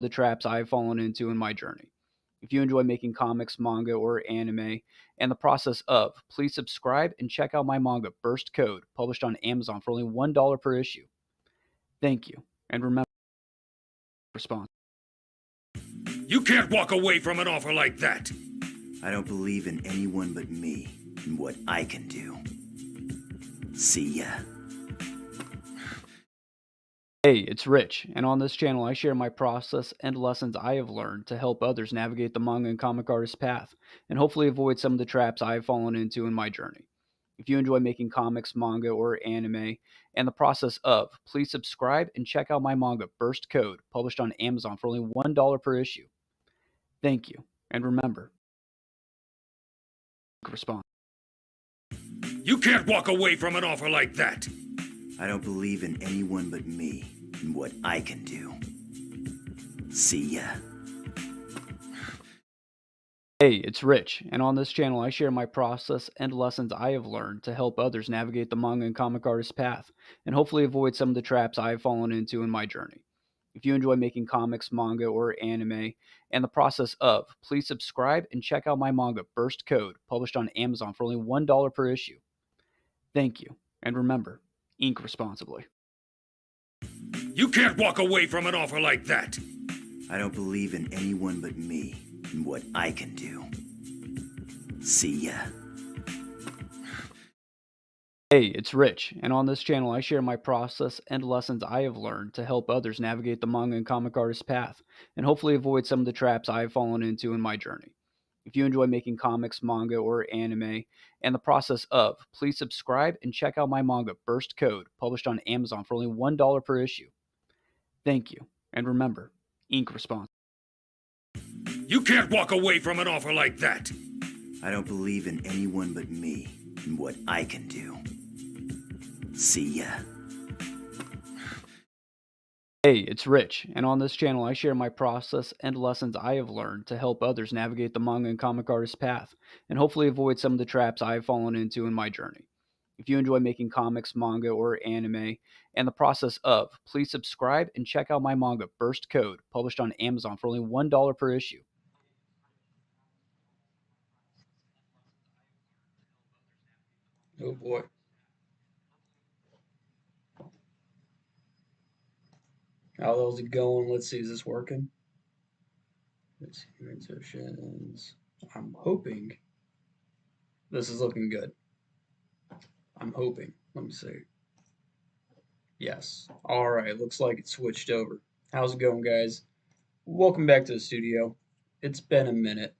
the traps I've fallen into in my journey. If you enjoy making comics, manga, or anime, and the process of, please subscribe and check out my manga Burst Code, published on Amazon for only $1 per issue. Thank you, and remember, response. You can't walk away from an offer like that! I don't believe in anyone but me and what I can do. See ya. Hey, it's Rich, and on this channel I share my process and lessons I have learned to help others navigate the manga and comic artist path, and hopefully avoid some of the traps I have fallen into in my journey. If you enjoy making comics, manga, or anime, and the process of, please subscribe and check out my manga Burst Code, published on Amazon for only $1 per issue. Thank you, and remember, response. You can't walk away from an offer like that! I don't believe in anyone but me and what I can do. See ya. Hey, it's Rich, and on this channel I share my process and lessons I have learned to help others navigate the manga and comic artist path, and hopefully avoid some of the traps I have fallen into in my journey. If you enjoy making comics, manga, or anime, and the process of, please subscribe and check out my manga Burst Code, published on Amazon for only $1 per issue. Thank you, and remember, ink responsibly. You can't walk away from an offer like that! I don't believe in anyone but me and what I can do. See ya. Hey, it's Rich, and on this channel I share my process and lessons I have learned to help others navigate the manga and comic artist path, and hopefully avoid some of the traps I have fallen into in my journey. If you enjoy making comics, manga, or anime, and the process of, please subscribe and check out my manga Burst Code, published on Amazon for only $1 per issue. Thank you, and remember, ink responsibly. You can't walk away from an offer like that! I don't believe in anyone but me and what I can do. See ya. Hey, it's Rich, and on this channel I share my process and lessons I have learned to help others navigate the manga and comic artist path, and hopefully avoid some of the traps I have fallen into in my journey. If you enjoy making comics, manga, or anime, and the process of, please subscribe and check out my manga Burst Code, published on Amazon for only $1 per issue. Oh boy. How's it going? Let's see, is this working? Let's see, insertions. I'm hoping this is looking good. I'm hoping. Let me see. Yes. All right. Looks like it switched over. How's it going, guys? Welcome back to the studio. It's been a minute.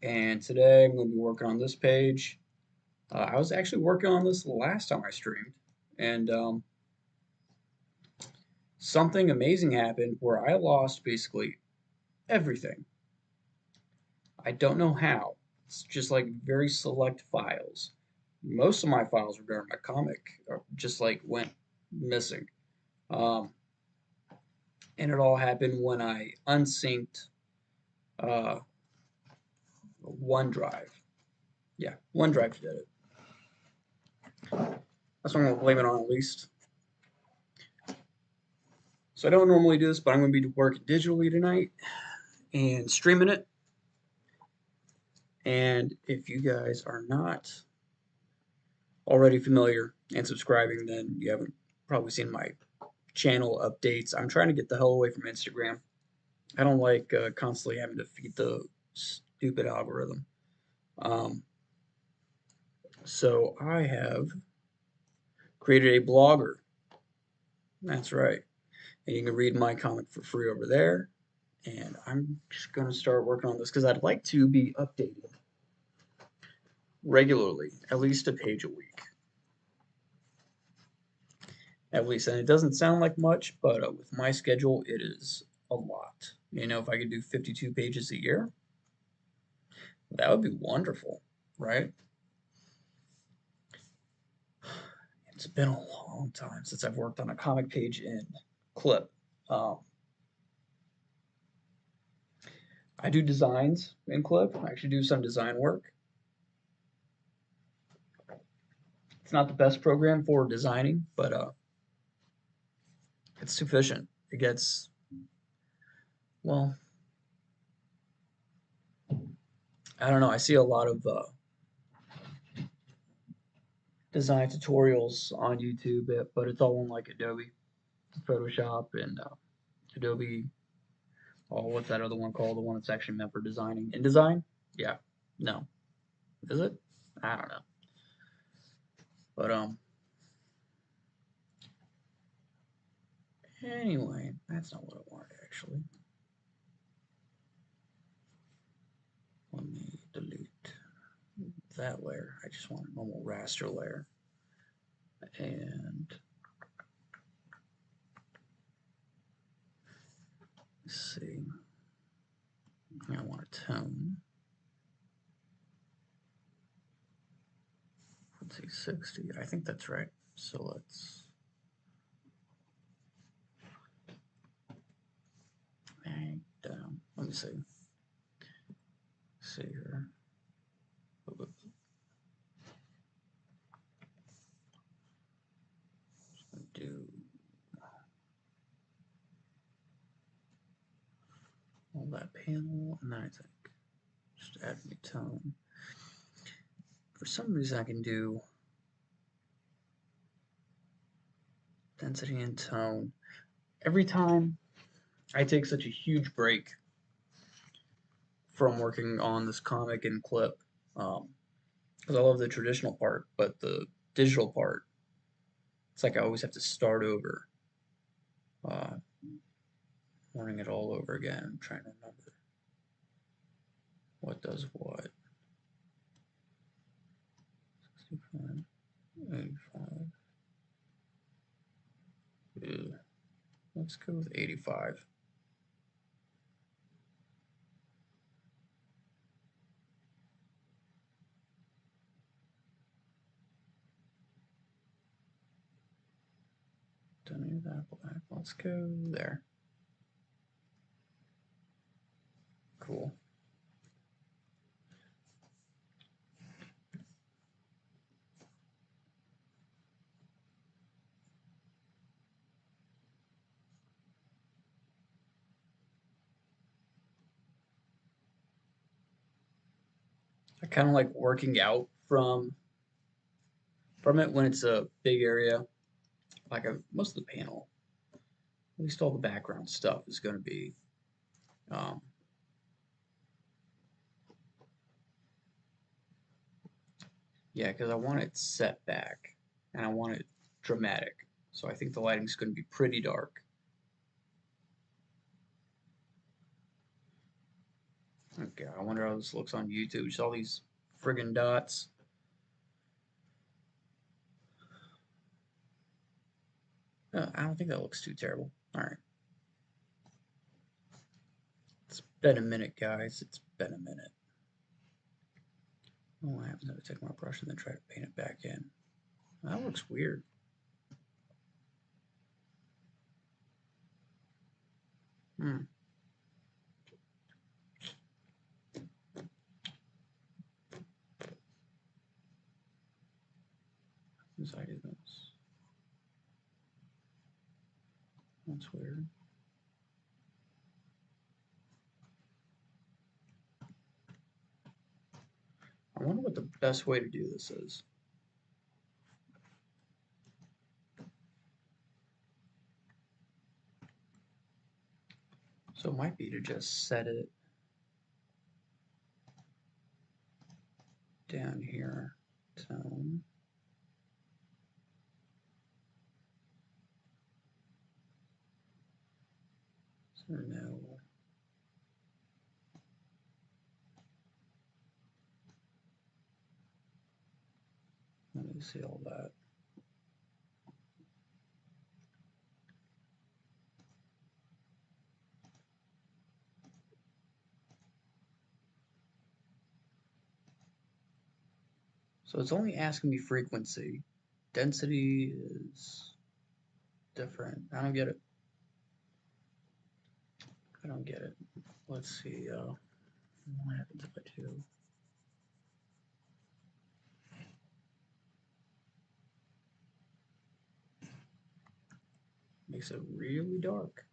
And today I'm going to be working on this page. I was actually working on this last time I streamed. And something amazing happened where I lost basically everything. I don't know how. It's just like very select files. Most of my files regarding my comic just like went missing. And it all happened when I unsynced uh, OneDrive. Yeah, OneDrive did it. That's what I'm going to blame it on at least. So I don't normally do this, but I'm going to be working digitally tonight and streaming it. And if you guys are not already familiar and subscribing, then you haven't probably seen my channel updates. I'm trying to get the hell away from Instagram. I don't like constantly having to feed the stupid algorithm. So I have created a blogger. That's right. And you can read my comic for free over there. And I'm just going to start working on this because I'd like to be updated regularly, at least a page a week. At least, and it doesn't sound like much, but with my schedule, it is a lot. You know, if I could do 52 pages a year, that would be wonderful, right? It's been a long time since I've worked on a comic page in Clip. I do designs in Clip. I actually do some design work. It's not the best program for designing, but it's sufficient. It gets Well, I don't know. I see a lot of design tutorials on YouTube, but it's all in like Adobe Photoshop and Adobe. Oh, what's that other one called? The one that's actually meant for designing. InDesign? Yeah. No. Is it? I don't know. But anyway, that's not what I wanted actually. Let me delete that layer. I just want a normal raster layer. And let's see. I want a tone. Let's see, 60. I think that's right. So let's hang down. Let me see. See here. Do all that panel, and then I think just add new tone. For some reason, I can do density and tone. Every time I take such a huge break from working on this comic and clip, because I love the traditional part, but the digital part, it's like I always have to start over, uh, learning it all over again. I'm trying to remember what does what. 65, 85. Ew. Let's go with 85. Don't need that black. Let's go there. Cool. I kind of like working out from it when it's a big area. Like most of the panel, at least all the background stuff is going to be um, yeah, because I want it set back and I want it dramatic. So I think the lighting's going to be pretty dark. Okay, I wonder how this looks on YouTube. Just all these friggin' dots. I don't think that looks too terrible. All right. It's been a minute, guys. It's been a minute. Oh, I have to take my brush and then try to paint it back in. That looks weird. Hmm. As I do this. That's weird. I wonder what the best way to do this is. So it might be to just set it down here. Tone. So no. Let me see all that. So it's only asking me frequency. Density is different. I don't get it. I don't get it. Let's see. What happens if I do? Makes it really dark.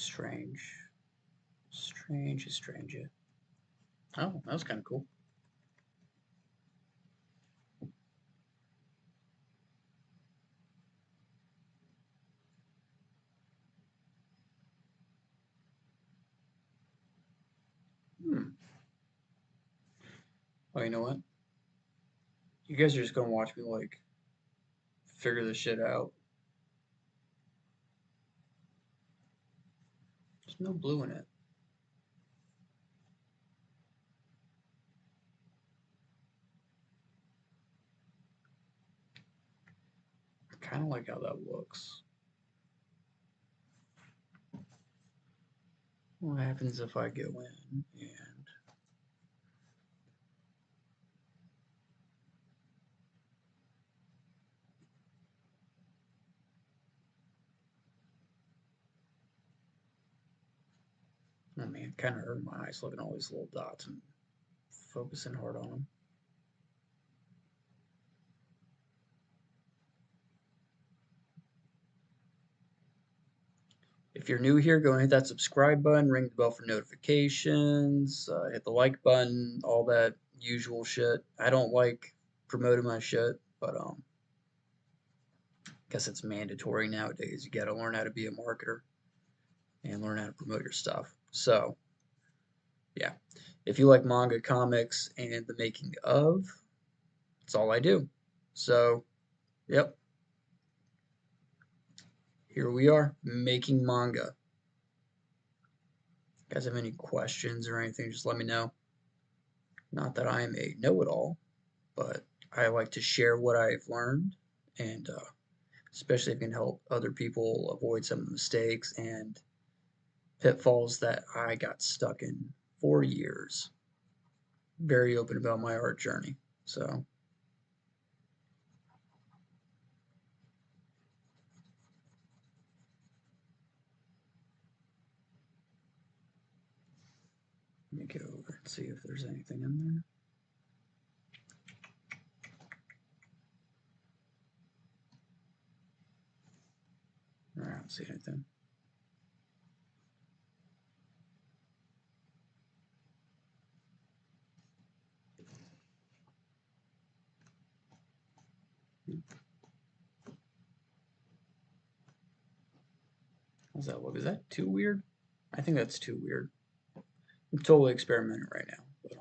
Strange. Strange is strange. Oh, that was kind of cool. Hmm. Oh, you know what? You guys are just gonna watch me like figure this shit out. There's no blue in it. I kind of like how that looks. What happens if I go in and oh man, kind of hurt my eyes looking at all these little dots and focusing hard on them. If you're new here, go and hit that subscribe button, ring the bell for notifications, hit the like button, all that usual shit. I don't like promoting my shit, but guess it's mandatory nowadays. You got to learn how to be a marketer and learn how to promote your stuff. So, yeah. If you like manga, comics, and the making of, that's all I do. So, yep. Here we are, making manga. If you guys have any questions or anything, just let me know. Not that I am a know-it-all, but I like to share what I've learned, and especially if it can help other people avoid some of the mistakes and pitfalls that I got stuck in for years. Very open about my art journey. So, let me go over and see if there's anything in there. I don't see anything. How's that look? Is that too weird? I think that's too weird. I'm totally experimenting right now. But,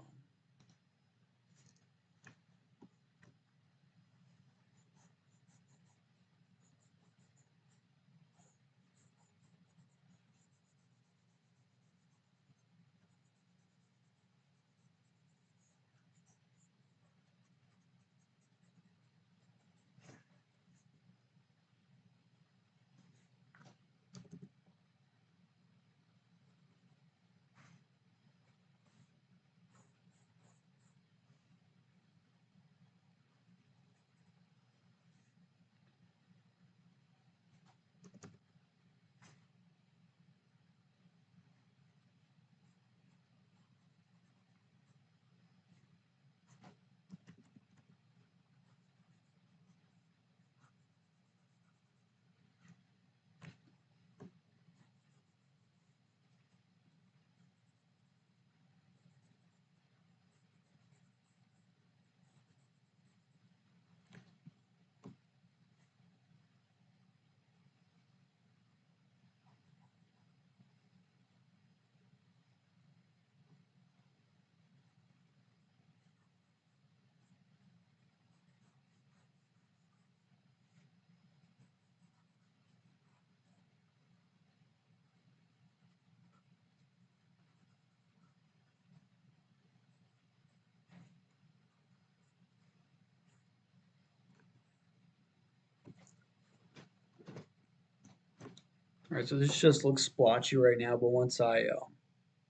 all right, so this just looks splotchy right now, but once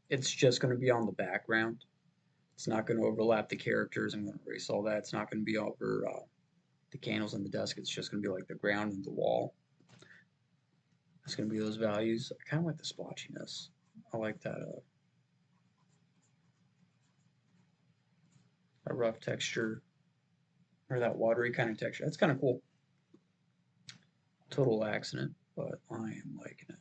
it's just going to be on the background. It's not going to overlap the characters. I'm going to erase all that. It's not going to be over the candles on the desk. It's just going to be like the ground and the wall. It's going to be those values. I kind of like the splotchiness. I like that rough texture or that watery kind of texture. That's kind of cool. Total accident, but I am liking it.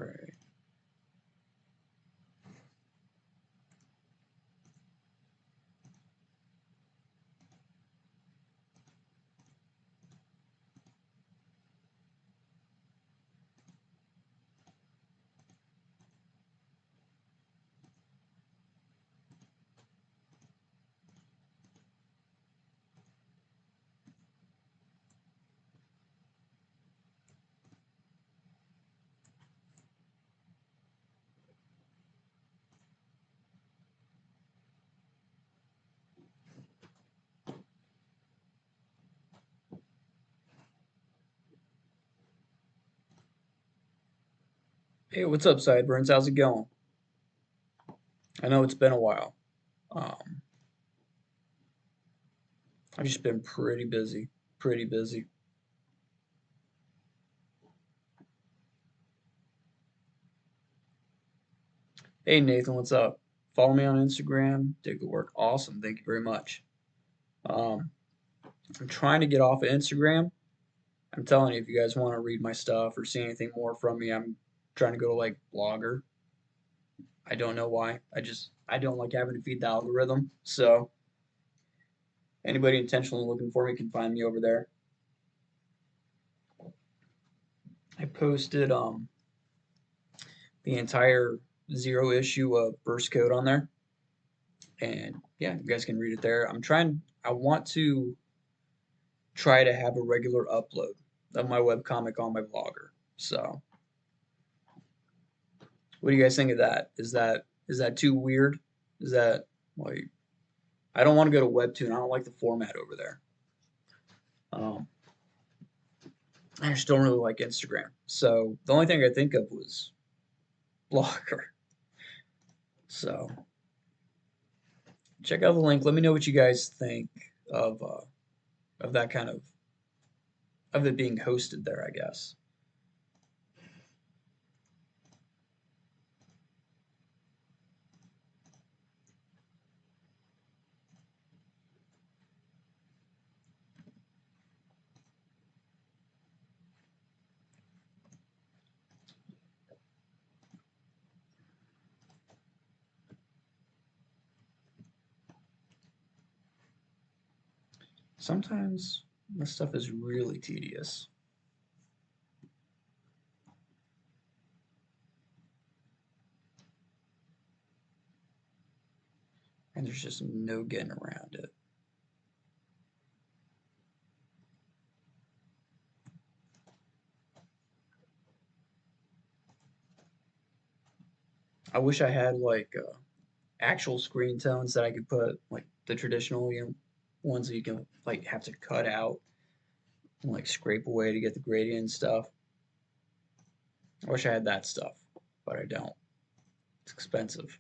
right. Hey, what's up, Sideburns? How's it going? I know it's been a while. Um, I've just been pretty busy. Pretty busy. Hey, Nathan, what's up? Follow me on Instagram. Dig the work. Awesome. Thank you very much. Um, I'm trying to get off of Instagram. I'm telling you, if you guys want to read my stuff or see anything more from me, I'm trying to go to like Blogger. I don't know why. I don't like having to feed the algorithm. So anybody intentionally looking for me can find me over there. I posted the entire zero issue of Burst Code on there. And yeah, you guys can read it there. I want to try to have a regular upload of my webcomic on my blogger. So what do you guys think of that? Is that too weird? Is that like I don't want to go to webtoon. I don't like the format over there. Um, I just don't really like Instagram. So the only thing I could think of was Blogger. So check out the link. Let me know what you guys think of that kind of it being hosted there. I guess. Sometimes this stuff is really tedious, and there's just no getting around it. I wish I had like actual screen tones that I could put like the traditional, ones that you can like have to cut out and like scrape away to get the gradient and stuff. I wish I had that stuff, but I don't. It's expensive.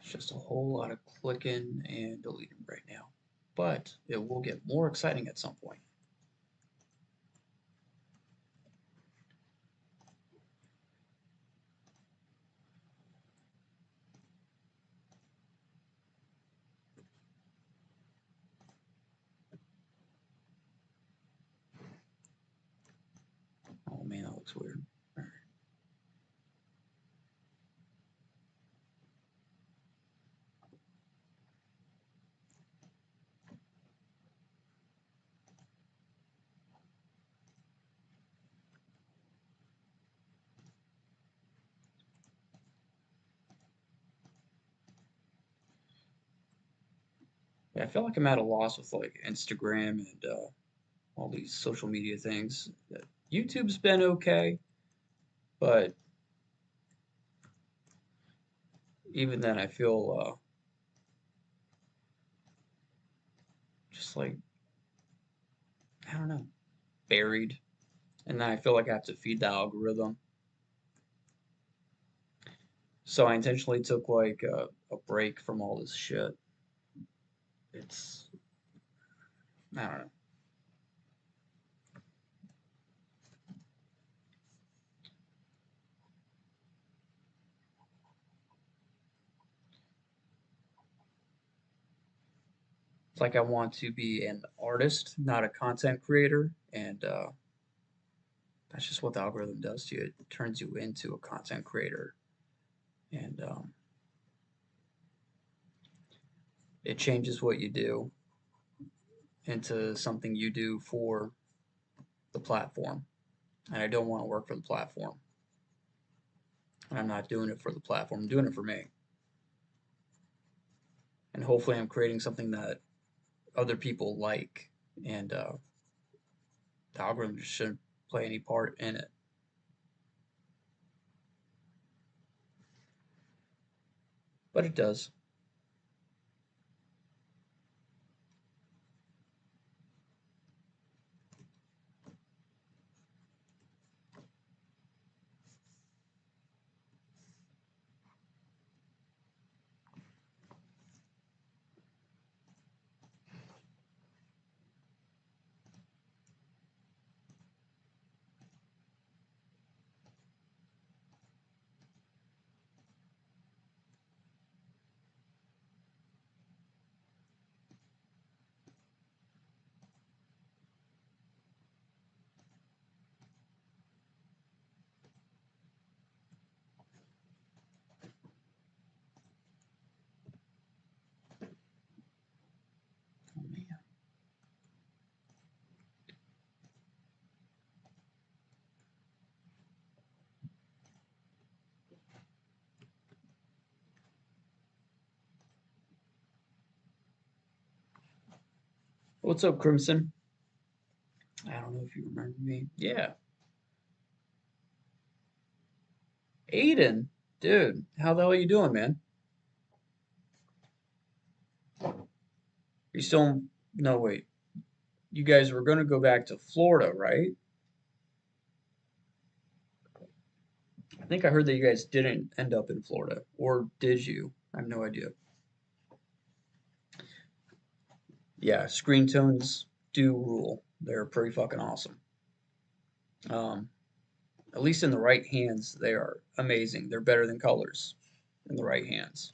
It's just a whole lot of clicking and deleting right now, but it will get more exciting at some point. Oh man, that looks weird. All right. Yeah, I feel like I'm at a loss with like Instagram and all these social media things. YouTube's been okay, but even then, I feel just like I don't know, buried. And then I feel like I have to feed the algorithm. So I intentionally took like a break from all this shit. It's I don't know. It's like I want to be an artist, not a content creator, and that's just what the algorithm does to you. It turns you into a content creator, and it changes what you do into something you do for the platform. And I don't want to work for the platform. And I'm not doing it for the platform. I'm doing it for me. And hopefully, I'm creating something that other people like, and the algorithm just shouldn't play any part in it. But it does. Oh, man. What's up, Crimson? I don't know if you remember me. Yeah. Aiden, dude, how the hell are you doing, man? You still no wait. You guys were gonna go back to Florida, right? I think I heard that you guys didn't end up in Florida, or did you? I have no idea. Yeah, Screentones do rule. They're pretty fucking awesome. Um, at least in the right hands, they are amazing. They're better than colors in the right hands.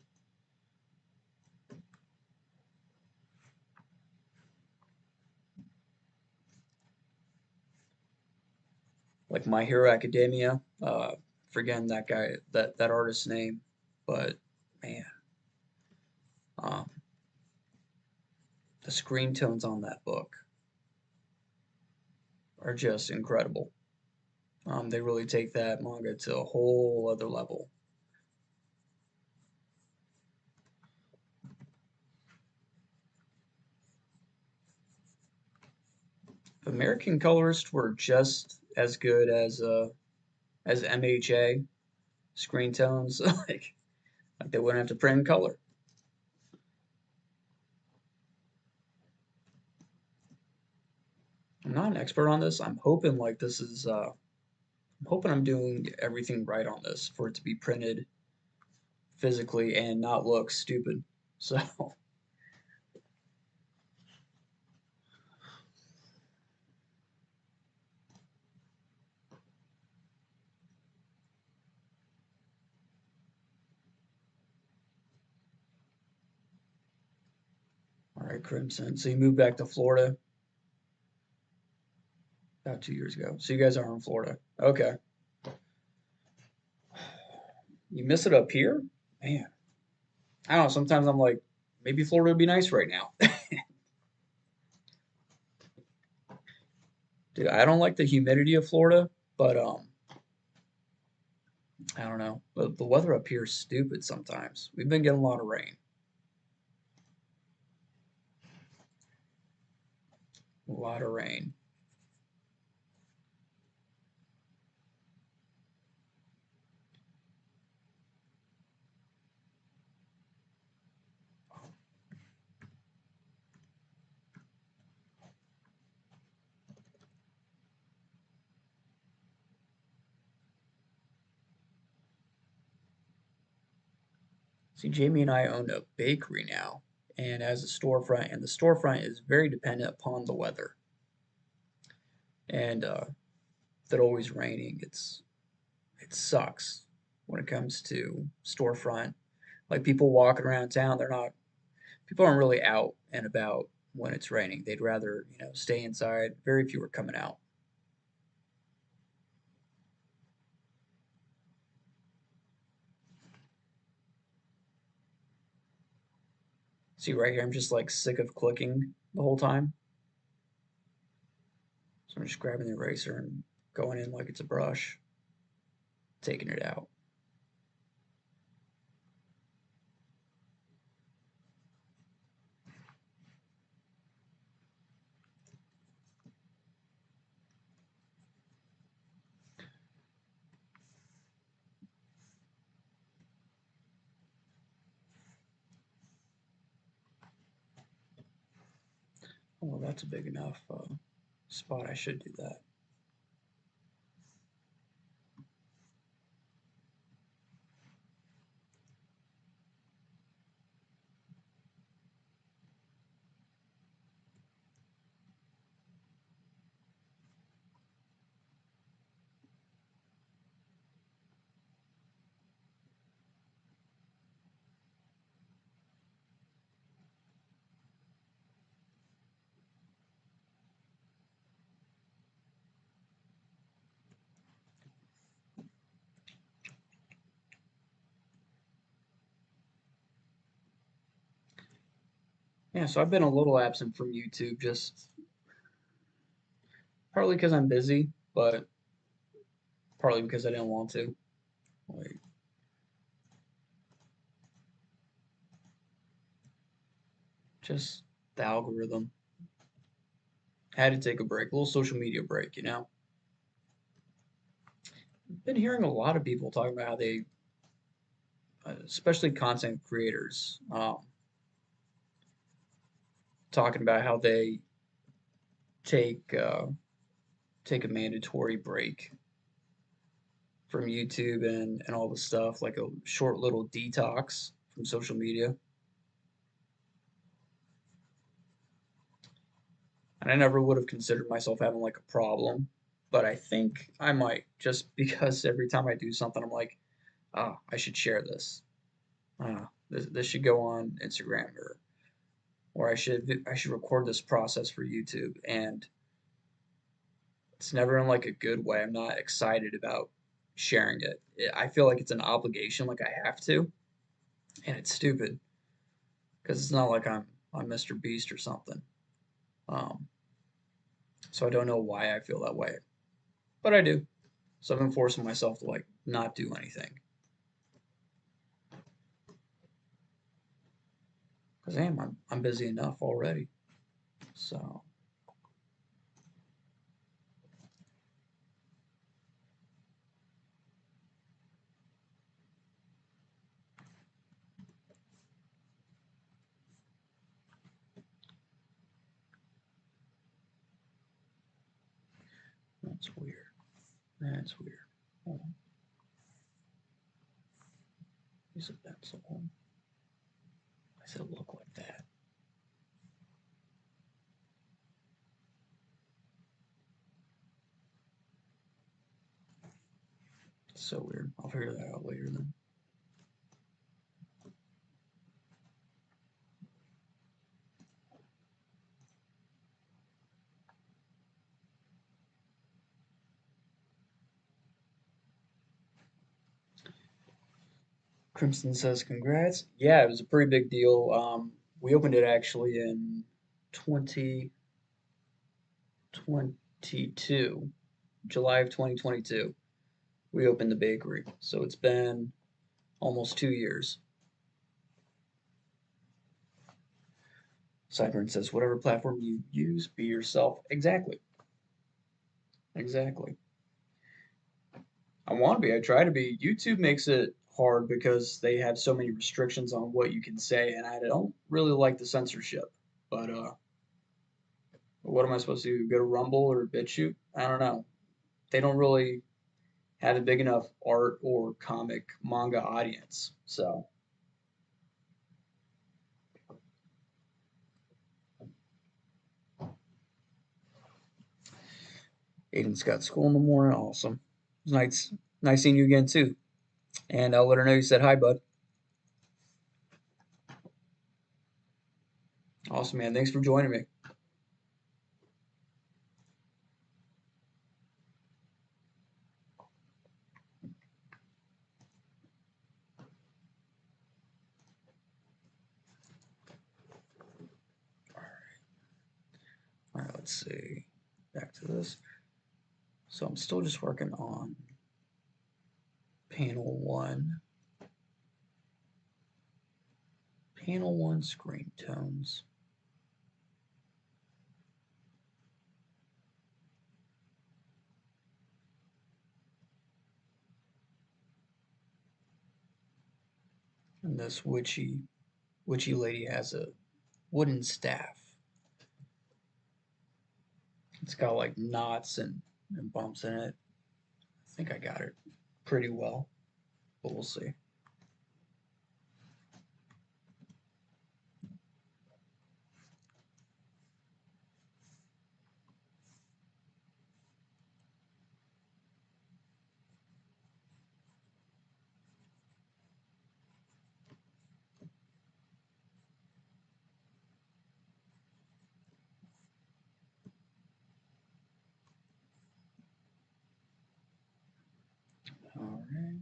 Like My Hero Academia, forgetting that guy, that artist's name, but man, um, the screen tones on that book are just incredible. They really take that manga to a whole other level. If American colorists were just as good as MHA screen tones, like they wouldn't have to print in color. I'm not an expert on this. I'm hoping like this is I'm hoping I'm doing everything right on this for it to be printed physically and not look stupid. So, all right, Crimson. So you moved back to Florida about 2 years ago. So you guys are in Florida. Okay. You miss it up here? Man, I don't know. Sometimes I'm like, maybe Florida would be nice right now. Dude, I don't like the humidity of Florida, but I don't know. But the weather up here is stupid sometimes. We've been getting a lot of rain. A lot of rain. See, Jamie and I own a bakery now, and as a storefront, and the storefront is very dependent upon the weather. And if it's always raining, it sucks when it comes to storefront. Like people walking around town, they're not people aren't really out and about when it's raining. They'd rather, stay inside. Very few are coming out. See right here, I'm just like sick of clicking the whole time. So I'm just grabbing the eraser and going in like it's a brush, taking it out. Oh, that's a big enough spot. I should do that. Yeah, so I've been a little absent from YouTube, just partly because I'm busy, but partly because I didn't want to. Like, just the algorithm. I had to take a break, a little social media break. I've been hearing a lot of people talking about how they, especially content creators, talking about how they take take a mandatory break from YouTube and all the stuff, like a short little detox from social media. And I never would have considered myself having like a problem, but I think I might just because every time I do something, I'm like, ah, I should share this. This should go on Instagram or I should record this process for YouTube. And it's never in like a good way. I'm not excited about sharing it. I feel like it's an obligation, like I have to, and it's stupid because it's not like I'm Mr. Beast or something. Um, so I don't know why I feel that way, but I do. So I've been forcing myself to like not do anything because I'm busy enough already. So that's weird. That's weird. Hold on. Use a pencil. I said look like that. It's so weird. I'll figure that out later then. Crimson says congrats. Yeah, it was a pretty big deal. We opened it actually in 2022, July of 2022. We opened the bakery, so it's been almost 2 years. Sideburn says, whatever platform you use, be yourself. Exactly. Exactly. I want to be. I try to be. YouTube makes it hard because they have so many restrictions on what you can say, and I don't really like the censorship. But what am I supposed to do? Go to Rumble or BitChute? I don't know. They don't really have a big enough art or comic manga audience. So Aiden's got school in the morning. Awesome. Nice seeing you again too. And I'll let her know you said hi, bud. Awesome, man. Thanks for joining me. All right, let's see. Back to this. So I'm still just working on panel one. Panel one screen tones. And this witchy lady has a wooden staff. It's got like knots and bumps in it. I think I got it pretty well, but we'll see. All right.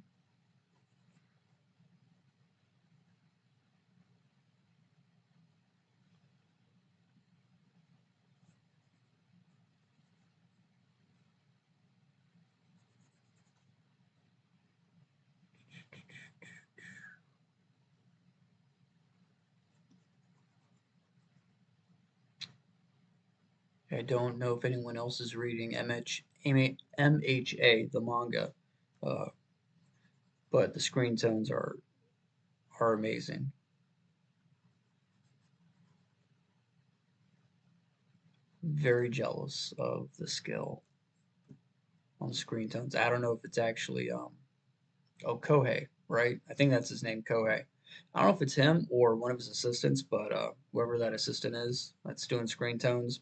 I don't know if anyone else is reading MHA, the manga, uh, but the screen tones are amazing. Very jealous of the skill on screen tones. I don't know if it's actually Kohei, right? I think that's his name, Kohei. I don't know if it's him or one of his assistants, but whoever that assistant is that's doing screen tones,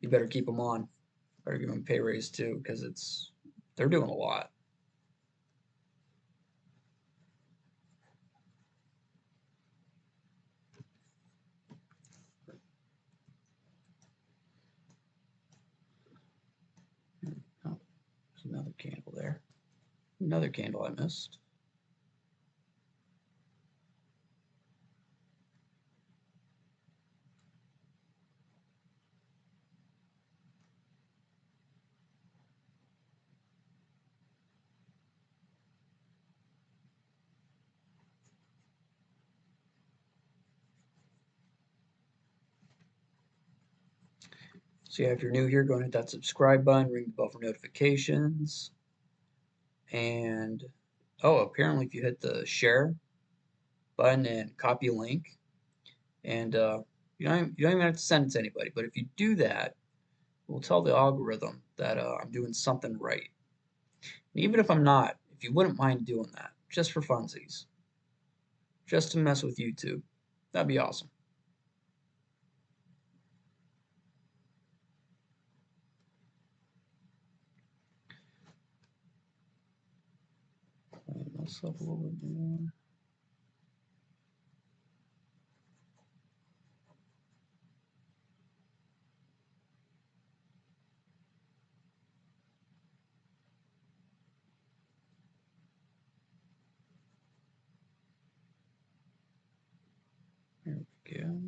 you better keep them on. Better give them a pay raise too, because they're doing a lot. Oh, there's another candle there. Another candle I missed. So yeah, if you're new here, go and hit that subscribe button, ring the bell for notifications, and oh, apparently if you hit the share button and copy a link, and you don't even have to send it to anybody, but if you do that, it will tell the algorithm that I'm doing something right. And even if I'm not, if you wouldn't mind doing that, just for funsies, just to mess with YouTube, that'd be awesome. Clean this up a little bit more. There we go.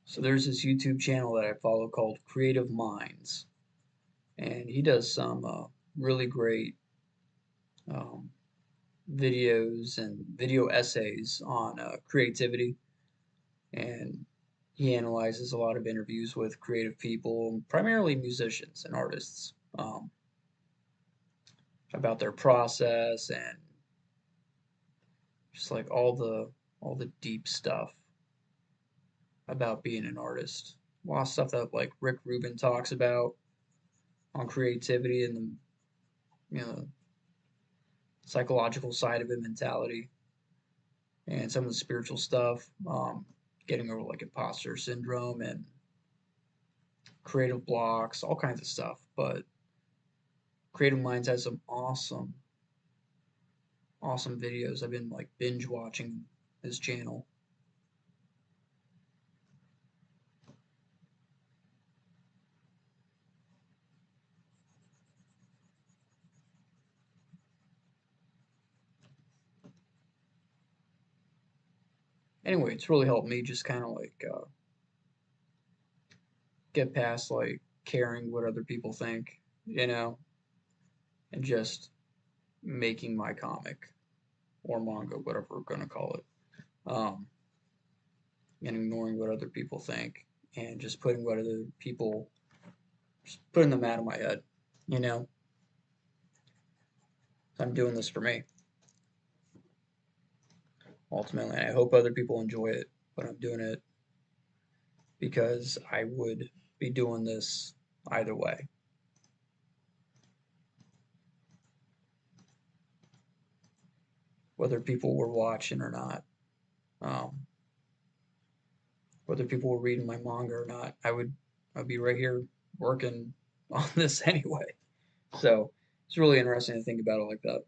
So there's this YouTube channel that I follow called Creative Minds, and he does some really great um, videos and video essays on creativity, and he analyzes a lot of interviews with creative people, primarily musicians and artists, about their process and just like all the deep stuff about being an artist. A lot of stuff that like Rick Rubin talks about on creativity and the psychological side of it, mentality, and some of the spiritual stuff, getting over like imposter syndrome and creative blocks, all kinds of stuff. But Creative Minds has some awesome videos. I've been like binge watching his channel. Anyway, it's really helped me just kind of like get past like caring what other people think, you know, and just making my comic or manga, whatever we're gonna call it, and ignoring what other people think and just putting what other people, just putting them out of my head, you know. I'm doing this for me ultimately. And I hope other people enjoy it, but I'm doing it because I would be doing this either way. Whether people were watching or not, um, whether people were reading my manga or not, I'd be right here working on this anyway. So it's really interesting to think about it like that.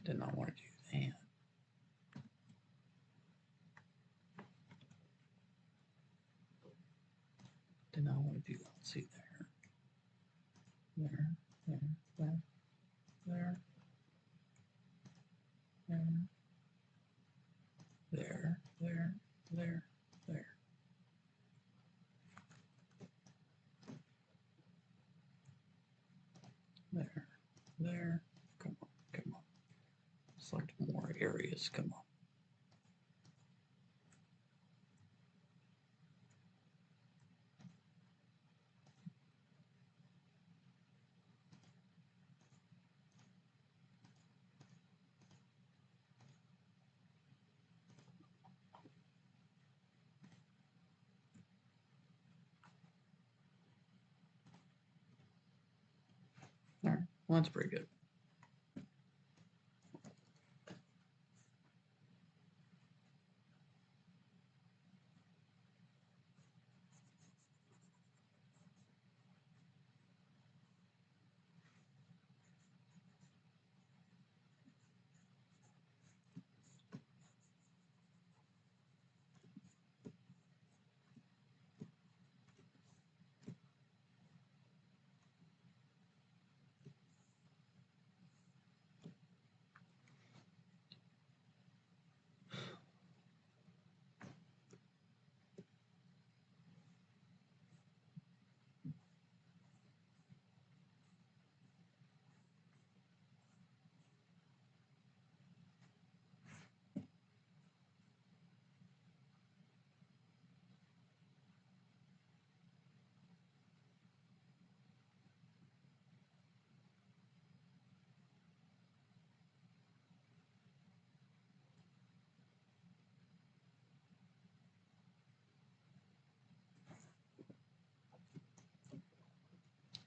Did not want to do that. Did not want to do that. Let's see there, there, there, there, there, there, there, there, there. There, there. Come on, come on. Select more areas. Come on. All right. Well, that's pretty good.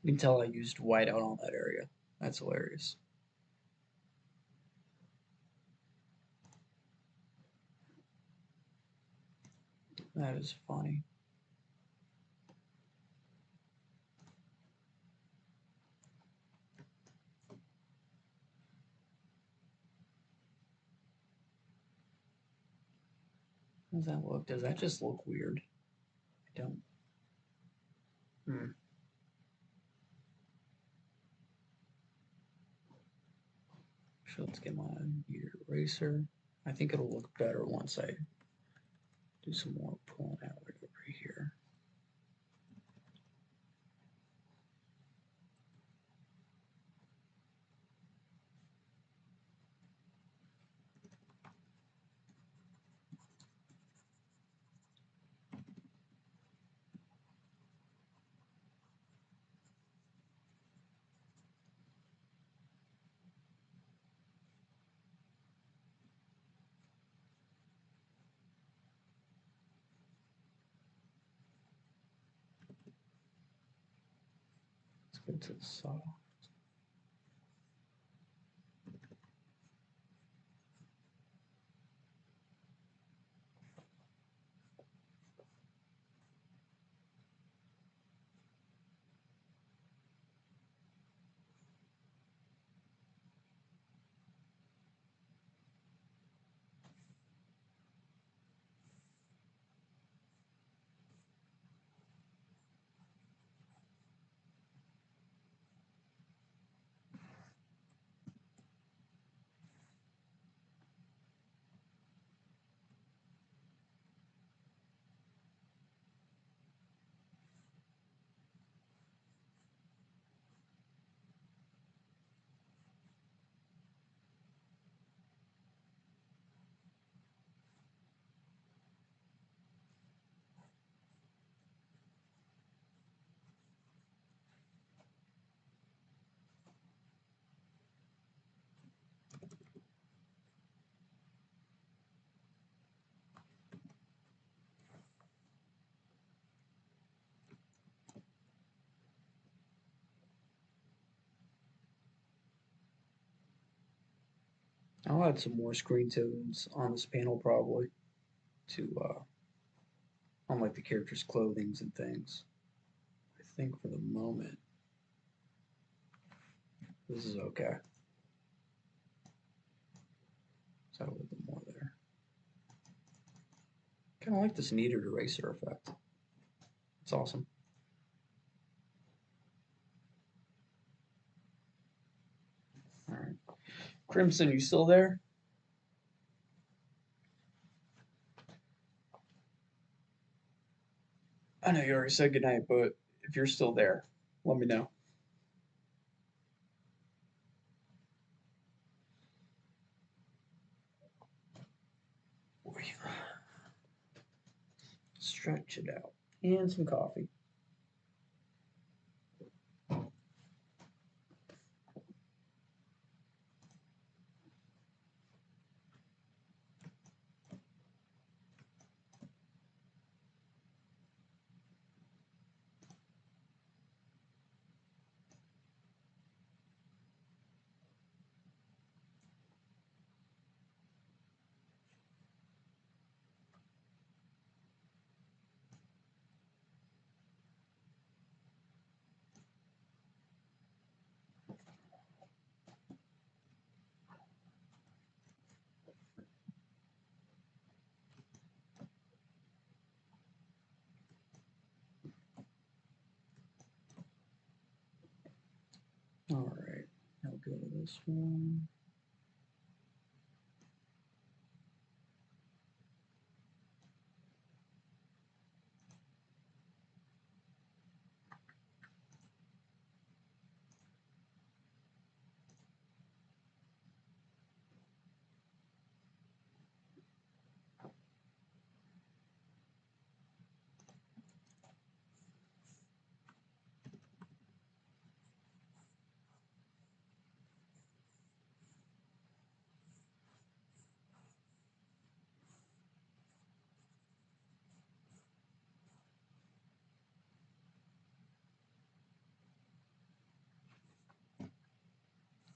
You can tell I used whiteout on that area. That's hilarious. That is funny. How does that look? Does that just look weird? I don't. Hmm. Actually, let's get my meter eraser. I think it'll look better once I do some more pulling out right over here. Let's go to the saw. I'll add some more screen tones on this panel probably to on like the characters' clothings and things. I think for the moment this is okay. Let's add a little bit more there. Kind of like this metered eraser effect. It's awesome. All right, Crimson, you still there? I know you already said goodnight, but if you're still there, let me know. Stretch it out. And some coffee. All right, now go to this one.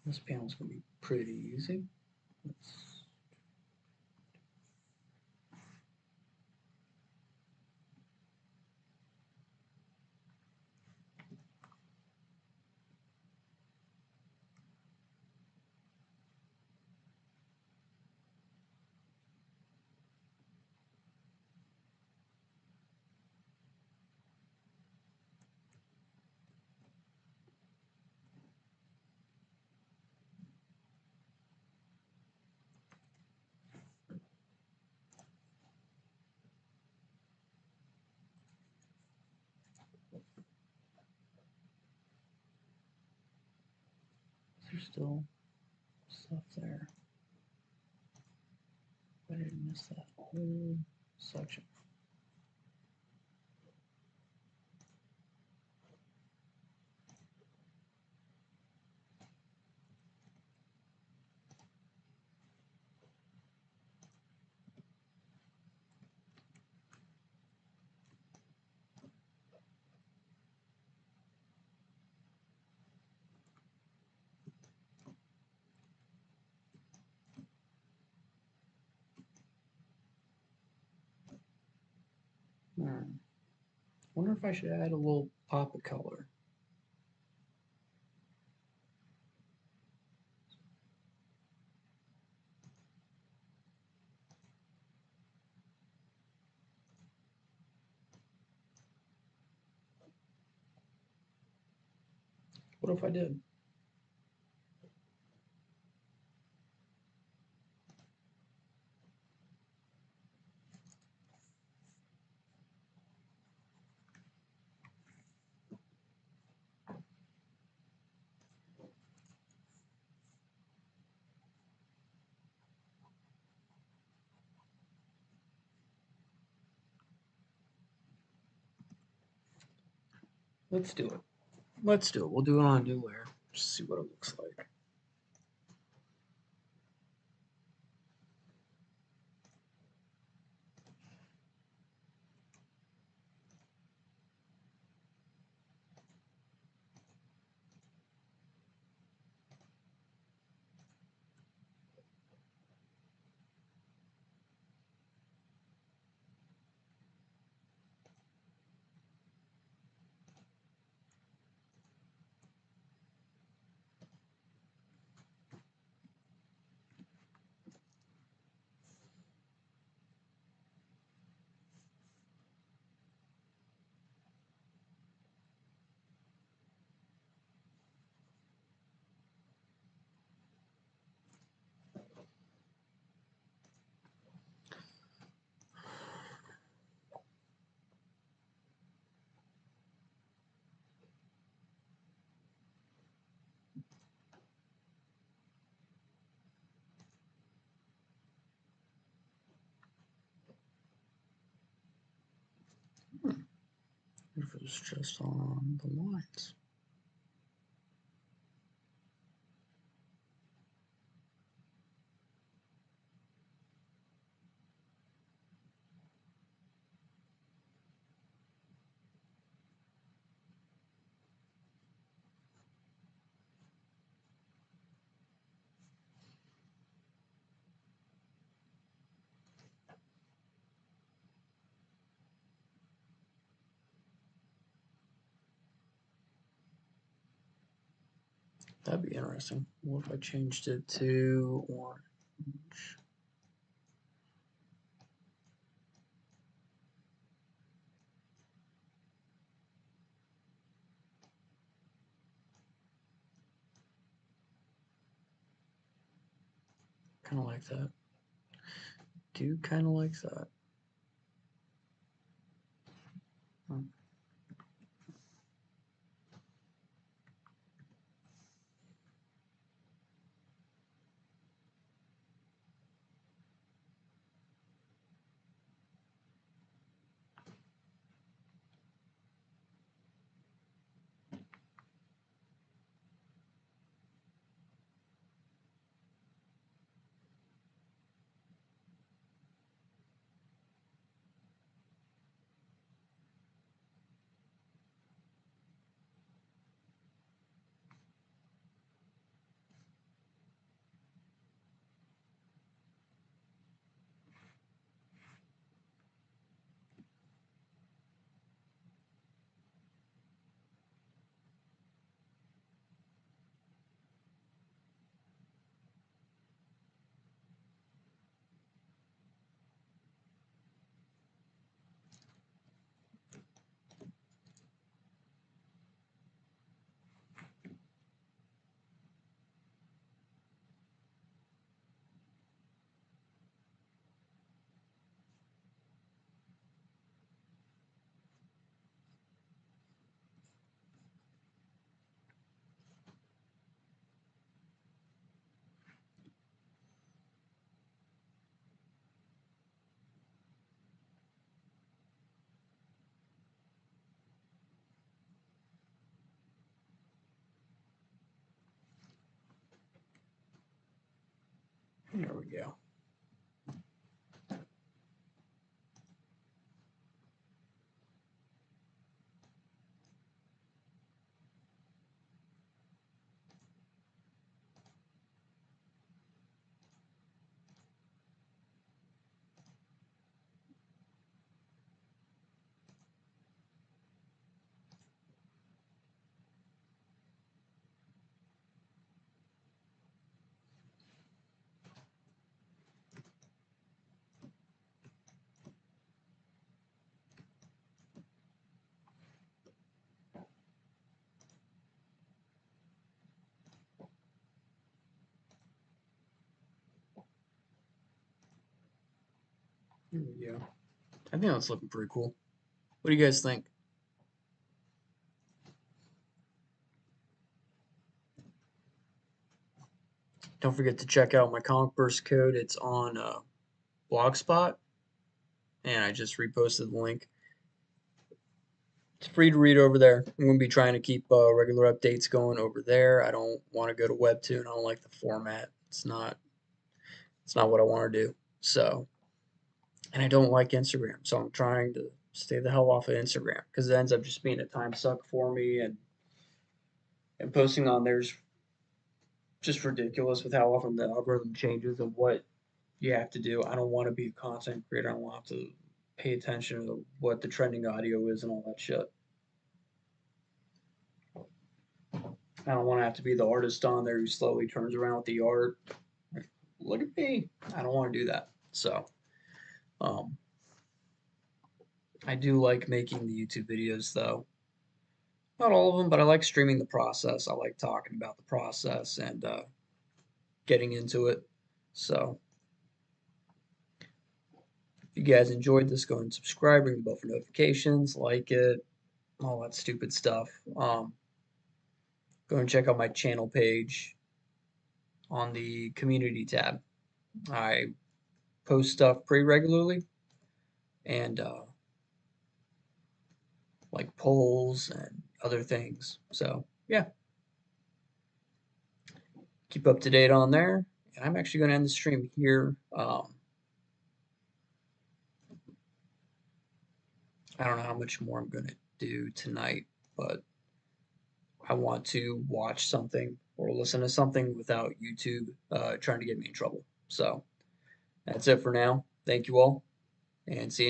This panel's going to be pretty easy. Let's there's still stuff there. I didn't miss that whole section. Wonder if I should add a little pop of color. What if I did? Let's do it. Let's do it. We'll do it on a new layer. Just see what it looks like. If it was just on the lines. That'd be interesting. What if I changed it to orange? Kind of like that. Do kind of like that. There we go. There we go. I think that's looking pretty cool. What do you guys think? Don't forget to check out my Comic Burst code. It's on Blogspot, and I just reposted the link. It's free to read over there. I'm going to be trying to keep regular updates going over there. I don't want to go to Webtoon. I don't like the format. It's not what I want to do. So, and I don't like Instagram. So I'm trying to stay the hell off of Instagram because it ends up just being a time suck for me, and posting on there's just ridiculous with how often the algorithm changes and what you have to do. I don't want to be a content creator. I don't want to pay attention to what the trending audio is and all that shit. I don't want to have to be the artist on there who slowly turns around with the art. Look at me. I don't want to do that. So, um, I do like making the YouTube videos though. Not all of them, but I like streaming the process. I like talking about the process and getting into it. So, if you guys enjoyed this, go and subscribe, ring the bell for notifications, like it, all that stupid stuff. Go and check out my channel page on the community tab. I post stuff pretty regularly and like polls and other things. So, yeah, keep up to date on there. And I'm actually going to end the stream here. I don't know how much more I'm going to do tonight, but I want to watch something or listen to something without YouTube trying to get me in trouble. So that's it for now. Thank you all, and see you.